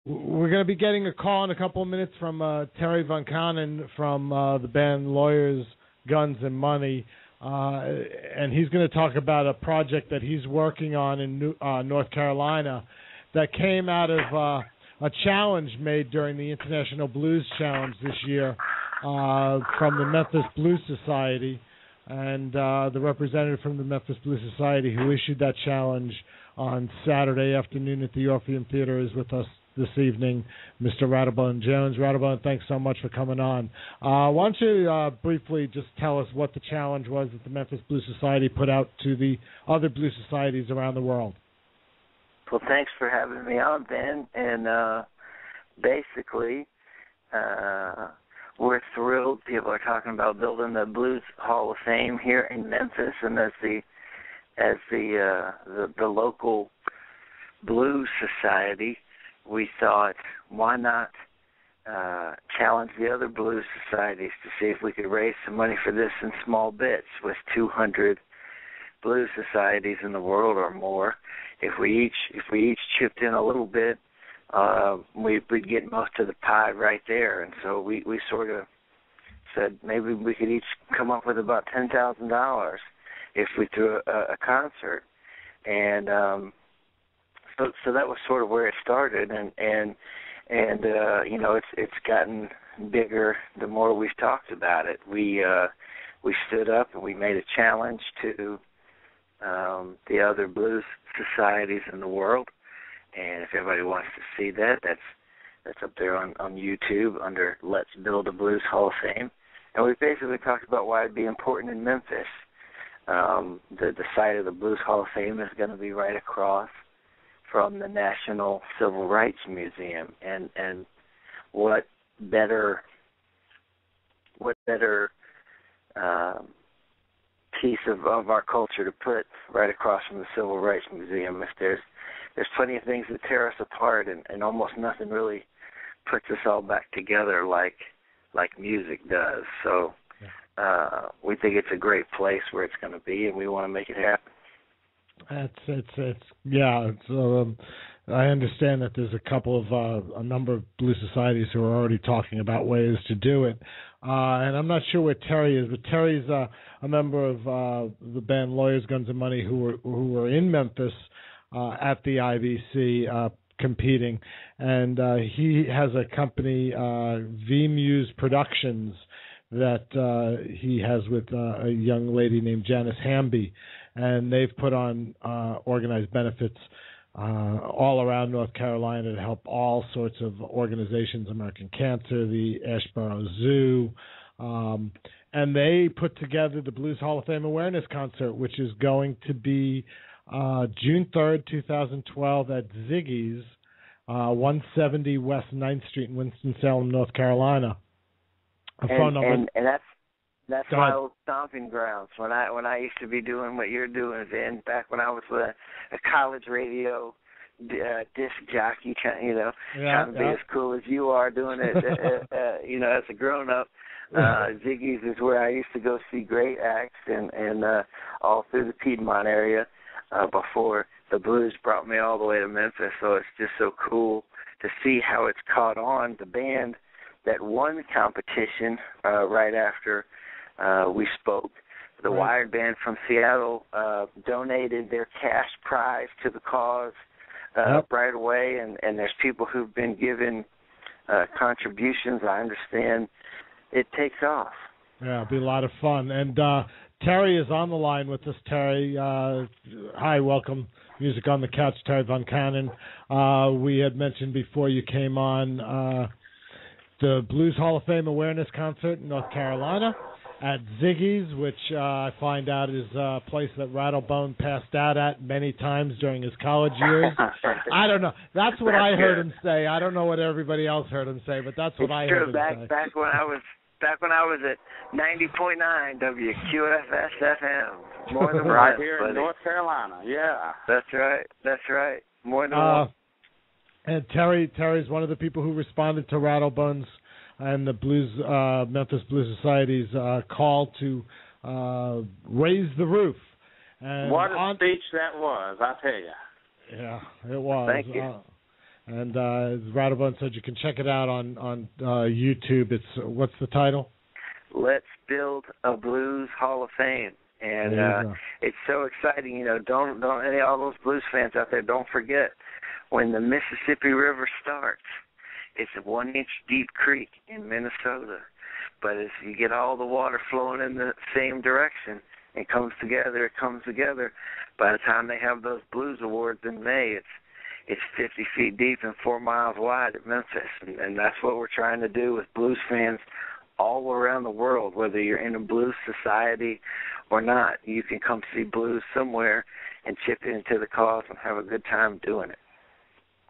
We're going to be getting a call in a couple of minutes from Terry VunCannon from the band Lawyers, Guns, and Money. And he's going to talk about a project that he's working on in North Carolina that came out of a challenge made during the International Blues Challenge this year from the Memphis Blues Society. And the representative from the Memphis Blues Society who issued that challenge on Saturday afternoon at the Orpheum Theater is with us this evening, Mr. Rattlebone Jones. Rattlebone, thanks so much for coming on. Why don't you briefly just tell us what the challenge was that the Memphis Blues Society put out to the other blues societies around the world? Well, thanks for having me on, Ben. And basically, we're thrilled. People are talking about building the Blues Hall of Fame here in Memphis, and as the local blues society, we thought, why not challenge the other blues societies to see if we could raise some money for this in small bits with 200 blues societies in the world or more. If we each chipped in a little bit, we'd get most of the pie right there. And so we sort of said maybe we could each come up with about $10,000 if we threw a concert. And so that was sort of where it started, and you know, it's gotten bigger the more we've talked about it. We stood up and we made a challenge to the other blues societies in the world, and if everybody wants to see that, that's up there on YouTube under Let's Build a Blues Hall of Fame. And we basically talked about why it'd be important in Memphis. The site of the Blues Hall of Fame is going to be right across from the National Civil Rights Museum, and what better piece of our culture to put right across from the Civil Rights Museum? If there's plenty of things that tear us apart, and almost nothing really puts us all back together like music does. So we think it's a great place where it's going to be, and we want to make it happen. I understand that there's a number of blues societies who are already talking about ways to do it, and I'm not sure where Terry is, but Terry's a member of the band Lawyers, Guns, and Money who were in Memphis at the IBC competing, and he has a company, V-Muse Productions, that he has with a young lady named Janice Hamby. And they've put on organized benefits all around North Carolina to help all sorts of organizations, American Cancer, the Ashboro Zoo, and they put together the Blues Hall of Fame Awareness Concert, which is going to be June 3rd, 2012 at Ziggy's, 170 West 9th Street in Winston-Salem, North Carolina. And that's my old stomping grounds. When I used to be doing what you're doing, Vin, back when I was a college radio disc jockey, trying to be as cool as you are doing it, as a grown up. Ziggy's is where I used to go see great acts, and all through the Piedmont area before the blues brought me all the way to Memphis. So it's just so cool to see how it's caught on. The band that won the competition right after we spoke, the Wired Band from Seattle, donated their cash prize to the cause right away, and there's people who've been given contributions. I understand it takes off. Yeah, it'll be a lot of fun. And Terry is on the line with us. Terry, hi, welcome. Music on the Couch, Terry VunCannon. We had mentioned before you came on the Blues Hall of Fame Awareness Concert in North Carolina at Ziggy's, which I find out is a place that Rattlebone passed out at many times during his college years. I don't know. That's what I heard him say. I don't know what everybody else heard him say, but that's what I heard him say. Back when I was at 90.9 WQFS FM, more than right once, here in North Carolina. Yeah, that's right. More than once. And Terry's one of the people who responded to Rattlebones and the Memphis Blues Society's call to raise the roof. And what a speech that was, I tell you. Yeah, it was. Thank you. And as Rattlebones said, you can check it out on YouTube. It's what's the title? Let's Build a Blues Hall of Fame. And it's so exciting, don't any all those blues fans out there, don't forget, when the Mississippi River starts, it's a 1-inch deep creek in Minnesota. But as you get all the water flowing in the same direction, it comes together, By the time they have those blues awards in May, it's 50 feet deep and 4 miles wide at Memphis. And that's what we're trying to do with blues fans all around the world, whether you're in a blues society or not. You can come see blues somewhere and chip into the cause and have a good time doing it.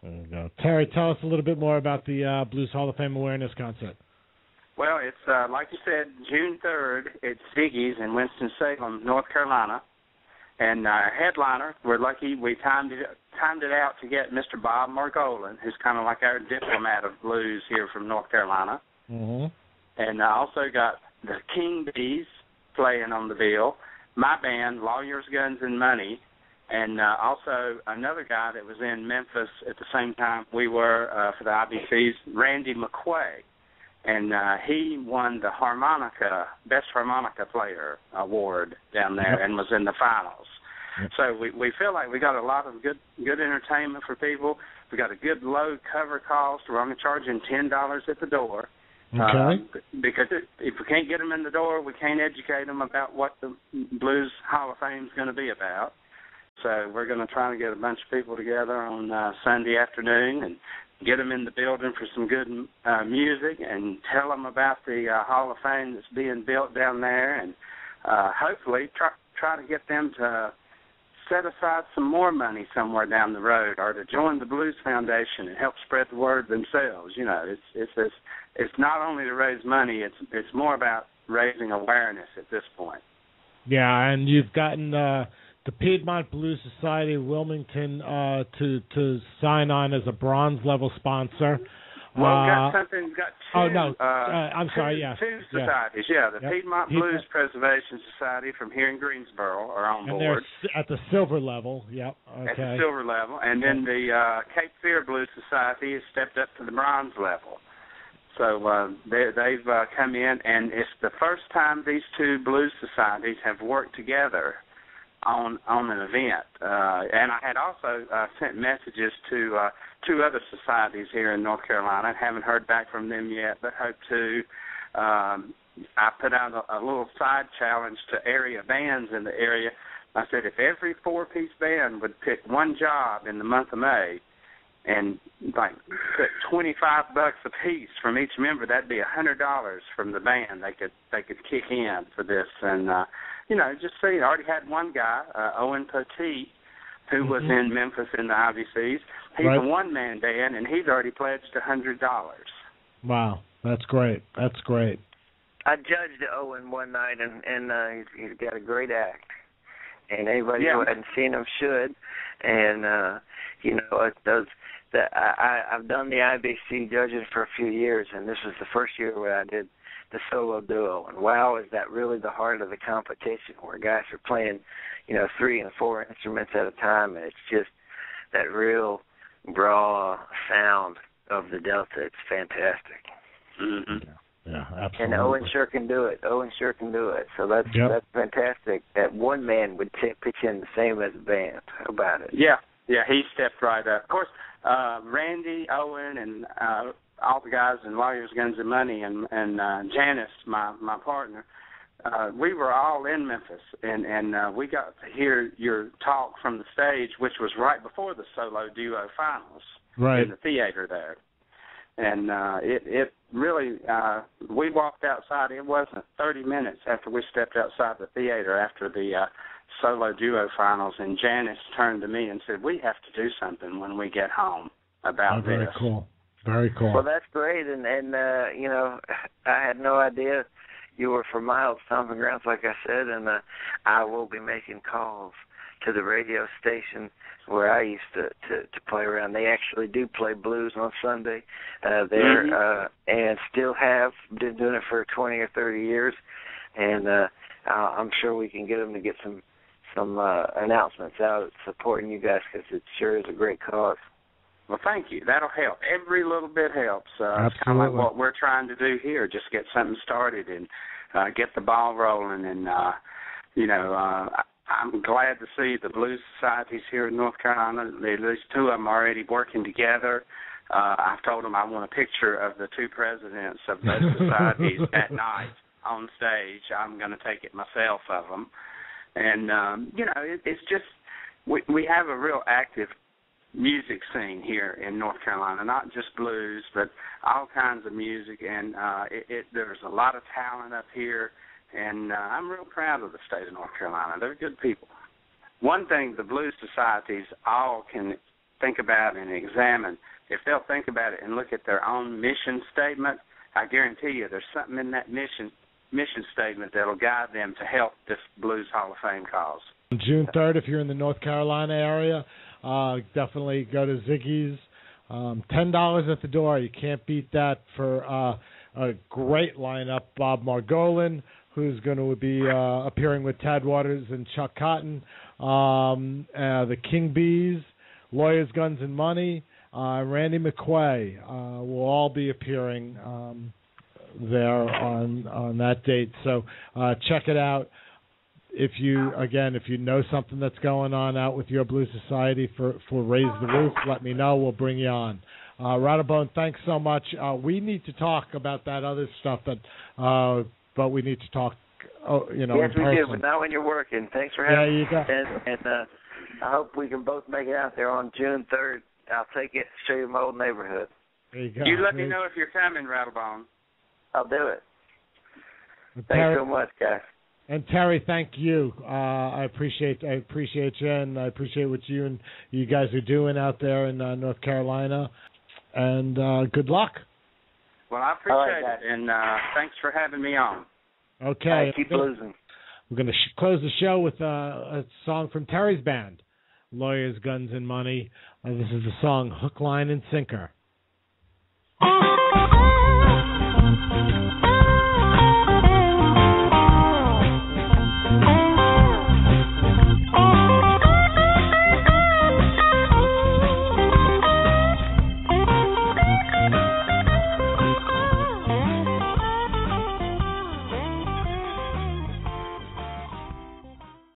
There you go. Terry, tell us a little bit more about the Blues Hall of Fame Awareness Concert. Well, it's, like you said, June 3rd. It's Ziggy's in Winston-Salem, North Carolina. And headliner, we're lucky we timed it out to get Mr. Bob Margolin, who's kind of like our diplomat of blues here from North Carolina. Mm-hmm. And I also got the King Bees playing on the bill, my band, Lawyers, Guns, and Money, and also another guy that was in Memphis at the same time we were for the IBCs, Randy McQuay. And he won the Best Harmonica Player Award down there and was in the finals. So we feel like we got a lot of good entertainment for people. We got a good low cover cost. We're only charging $10 at the door. Okay. Because if we can't get them in the door, we can't educate them about what the Blues Hall of Fame is going to be about. So we're going to try to get a bunch of people together on Sunday afternoon and get them in the building for some good music and tell them about the Hall of Fame that's being built down there, and hopefully try to get them to set aside some more money somewhere down the road, or to join the Blues Foundation and help spread the word themselves. It's not only to raise money; it's more about raising awareness at this point. Yeah, and you've gotten the Piedmont Blues Society of Wilmington to sign on as a bronze level sponsor. Well, we've got two. Oh no, I'm sorry. Yeah, two societies. Yeah, the Piedmont Blues Preservation Society from here in Greensboro are on board. And they're at the silver level. Yep. Okay. At the silver level, and then the Cape Fear Blues Society has stepped up to the bronze level. So they've come in, and it's the first time these two blues societies have worked together on an event. And I had also sent messages to two other societies here in North Carolina. I haven't heard back from them yet, but hope to. I put out a little side challenge to area bands in the area. I said if every 4-piece band would pick one job in the month of May and like put $25 a piece from each member, that'd be $100 from the band they could kick in for this. And just see, I already had one guy, Owen Poteet, who was in Memphis in the IBCs. He's a one-man band, and he's already pledged $100. Wow, that's great. That's great. I judged Owen one night, and he's got a great act. And anybody who hadn't seen him should. And, I've done the IBC judging for a few years, and this was the first year where I did the solo duo. And wow, is that really the heart of the competition, where guys are playing, 3 and 4 instruments at a time, and it's just that real raw sound of the Delta. It's fantastic. Mm-hmm. Yeah, absolutely. And Owen sure can do it. So that's fantastic that one man would pitch in the same as a band. How about it? Yeah, he stepped right up. Of course, Randy, Owen, and all the guys in Lawyers, Guns, and Money, and Janice, my partner, we were all in Memphis, and we got to hear your talk from the stage, which was right before the solo duo finals in the theater there. And it really, we walked outside. It wasn't 30 minutes after we stepped outside the theater after the solo duo finals, and Janice turned to me and said, "We have to do something when we get home about this." Very cool. Very cool. Well, that's great. And I had no idea you were from my old stomping grounds, like I said, and I will be making calls to the radio station where I used to play around. They actually do play blues on Sunday there, and still have been doing it for 20 or 30 years. And I'm sure we can get them to get some announcements out supporting you guys, because it sure is a great cause. Well, thank you. That'll help. Every little bit helps. Absolutely. It's kind of like what we're trying to do here, just get something started and get the ball rolling. And, I'm glad to see the blues societies here in North Carolina. At least two of them already working together. I've told them I want a picture of the two presidents of those societies at night on stage. I'm going to take it myself of them. And, it's just we have a real active music scene here in North Carolina, not just blues, but all kinds of music. And there's a lot of talent up here. And I'm real proud of the state of North Carolina. They're good people. One thing the blues societies all can think about and examine, if they'll think about it and look at their own mission statement, I guarantee you there's something in that mission statement that'll guide them to help this Blues Hall of Fame cause. June 3rd, if you're in the North Carolina area, definitely go to Ziggy's. $10 at the door. You can't beat that for a great lineup. Bob Margolin, who's going to be appearing with Tad Waters and Chuck Cotton, the King Bees, Lawyers, Guns, and Money, Randy McQuay will all be appearing there on that date. So check it out. If you know something that's going on out with your Blues Society for Raise the Roof, let me know. We'll bring you on. Rattlebone, thanks so much. We need to talk about that other stuff, but we need to talk, Yes, in we person. do, but not when you're working. Thanks for having me. You got. And I hope we can both make it out there on June 3rd. I'll take it, show you my old neighborhood. There you go. You let me know if you're coming, Rattlebone. I'll do it. Terry, Thanks so much, guys. And Terry, thank you. I appreciate you, and I appreciate what you guys are doing out there in North Carolina. And good luck. Well, I appreciate it, and thanks for having me on. Okay. Keep losing. We're going to close the show with a song from Terry's band, Lawyers, Guns, and Money. This is the song Hook, Line, and Sinker.